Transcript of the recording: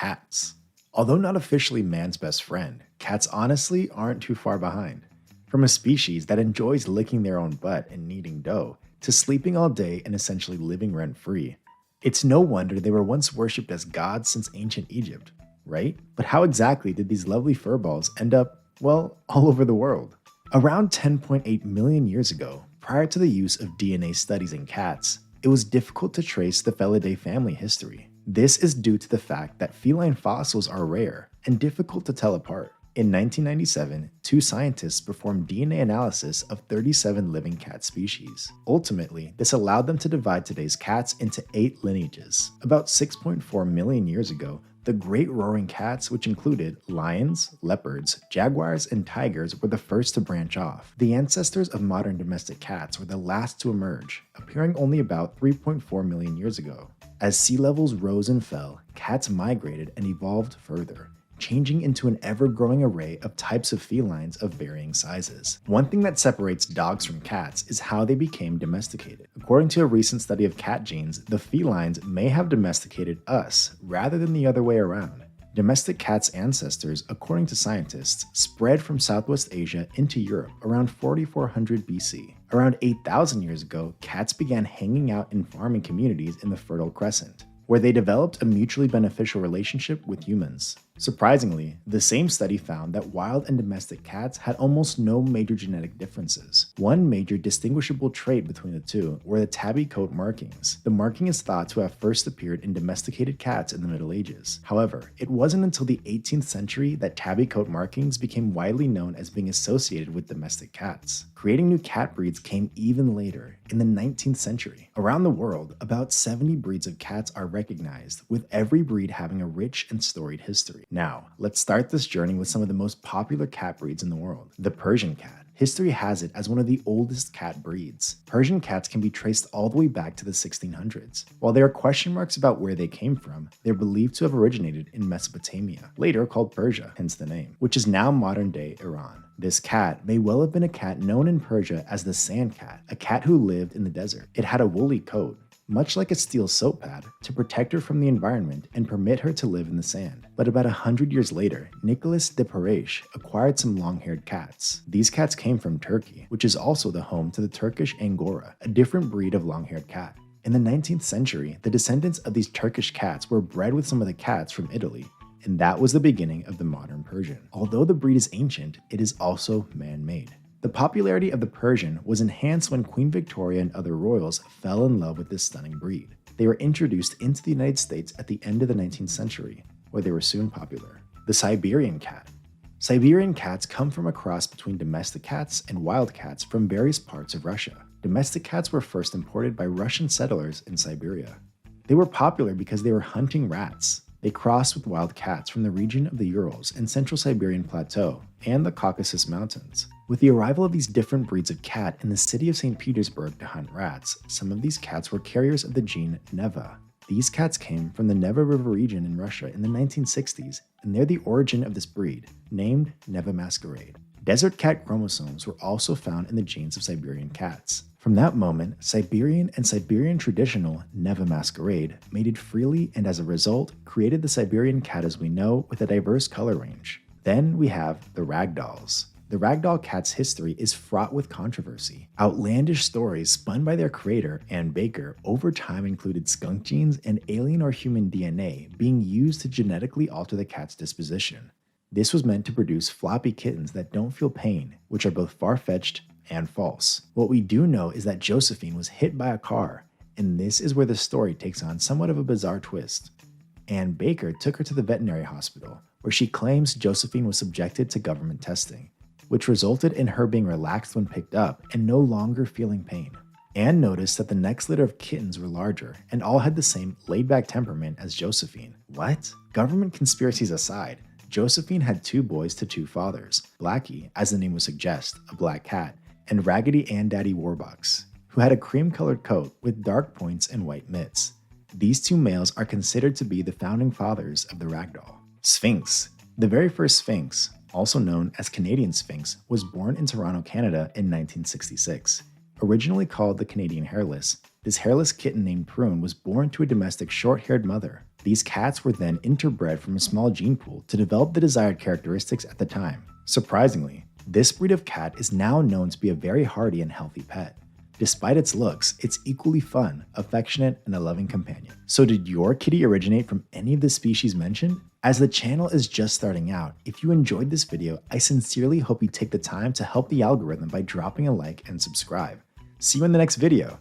Cats. Although not officially man's best friend, cats honestly aren't too far behind. From a species that enjoys licking their own butt and kneading dough, to sleeping all day and essentially living rent-free. It's no wonder they were once worshipped as gods since ancient Egypt, right? But how exactly did these lovely furballs end up, well, all over the world? Around 10.8 million years ago, prior to the use of DNA studies in cats, it was difficult to trace the Felidae family history. This is due to the fact that feline fossils are rare and difficult to tell apart. In 1997, two scientists performed DNA analysis of 37 living cat species. Ultimately, this allowed them to divide today's cats into 8 lineages. About 6.4 million years ago, the Great Roaring Cats, which included lions, leopards, jaguars, and tigers, were the first to branch off. The ancestors of modern domestic cats were the last to emerge, appearing only about 3.4 million years ago. As sea levels rose and fell, cats migrated and evolved further, changing into an ever-growing array of types of felines of varying sizes. One thing that separates dogs from cats is how they became domesticated. According to a recent study of cat genes, the felines may have domesticated us rather than the other way around. Domestic cats' ancestors, according to scientists, spread from Southwest Asia into Europe around 4400 BC. Around 8,000 years ago, cats began hanging out in farming communities in the Fertile Crescent, where they developed a mutually beneficial relationship with humans. Surprisingly, the same study found that wild and domestic cats had almost no major genetic differences. One major distinguishable trait between the two were the tabby coat markings. The marking is thought to have first appeared in domesticated cats in the Middle Ages. However, it wasn't until the 18th century that tabby coat markings became widely known as being associated with domestic cats. Creating new cat breeds came even later, in the 19th century. Around the world, about 70 breeds of cats are recognized, with every breed having a rich and storied history. Now, let's start this journey with some of the most popular cat breeds in the world. The Persian cat. History has it as one of the oldest cat breeds. Persian cats can be traced all the way back to the 1600s. While there are question marks about where they came from, they're believed to have originated in Mesopotamia, later called Persia, hence the name, which is now modern-day Iran. This cat may well have been a cat known in Persia as the sand cat, a cat who lived in the desert. It had a woolly coat, much like a steel soap pad, to protect her from the environment and permit her to live in the sand. But about 100 years later, Nicholas de Paresh acquired some long-haired cats. These cats came from Turkey, which is also the home to the Turkish Angora, a different breed of long-haired cat. In the 19th century, the descendants of these Turkish cats were bred with some of the cats from Italy, and that was the beginning of the modern Persian. Although the breed is ancient, it is also man-made. The popularity of the Persian was enhanced when Queen Victoria and other royals fell in love with this stunning breed. They were introduced into the United States at the end of the 19th century, where they were soon popular. The Siberian Cat. Siberian cats come from a cross between domestic cats and wild cats from various parts of Russia. Domestic cats were first imported by Russian settlers in Siberia. They were popular because they were hunting rats. They crossed with wild cats from the region of the Urals and Central Siberian Plateau and the Caucasus Mountains. With the arrival of these different breeds of cat in the city of St. Petersburg to hunt rats, some of these cats were carriers of the gene Neva. These cats came from the Neva River region in Russia in the 1960s, and they're the origin of this breed, named Neva Masquerade. Desert cat chromosomes were also found in the genes of Siberian cats. From that moment, Siberian and Siberian traditional Neva Masquerade mated freely and as a result created the Siberian cat as we know with a diverse color range. Then we have the Ragdolls. The Ragdoll cat's history is fraught with controversy. Outlandish stories spun by their creator, Ann Baker, over time included skunk genes and alien or human DNA being used to genetically alter the cat's disposition. This was meant to produce floppy kittens that don't feel pain, which are both far-fetched and false. What we do know is that Josephine was hit by a car, and this is where the story takes on somewhat of a bizarre twist. Ann Baker took her to the veterinary hospital, where she claims Josephine was subjected to government testing, which resulted in her being relaxed when picked up and no longer feeling pain. Anne noticed that the next litter of kittens were larger and all had the same laid-back temperament as Josephine. What? Government conspiracies aside, Josephine had 2 boys to 2 fathers, Blackie, as the name would suggest, a black cat, and Raggedy Ann Daddy Warbucks, who had a cream-colored coat with dark points and white mitts. These 2 males are considered to be the founding fathers of the Ragdoll. Sphinx. The very first Sphinx, also known as Canadian Sphinx, was born in Toronto, Canada in 1966. Originally called the Canadian Hairless, this hairless kitten named Prune was born to a domestic short-haired mother. These cats were then interbred from a small gene pool to develop the desired characteristics at the time. Surprisingly, this breed of cat is now known to be a very hardy and healthy pet. Despite its looks, it's equally fun, affectionate, and a loving companion. So did your kitty originate from any of the species mentioned? As the channel is just starting out, if you enjoyed this video, I sincerely hope you take the time to help the algorithm by dropping a like and subscribe. See you in the next video.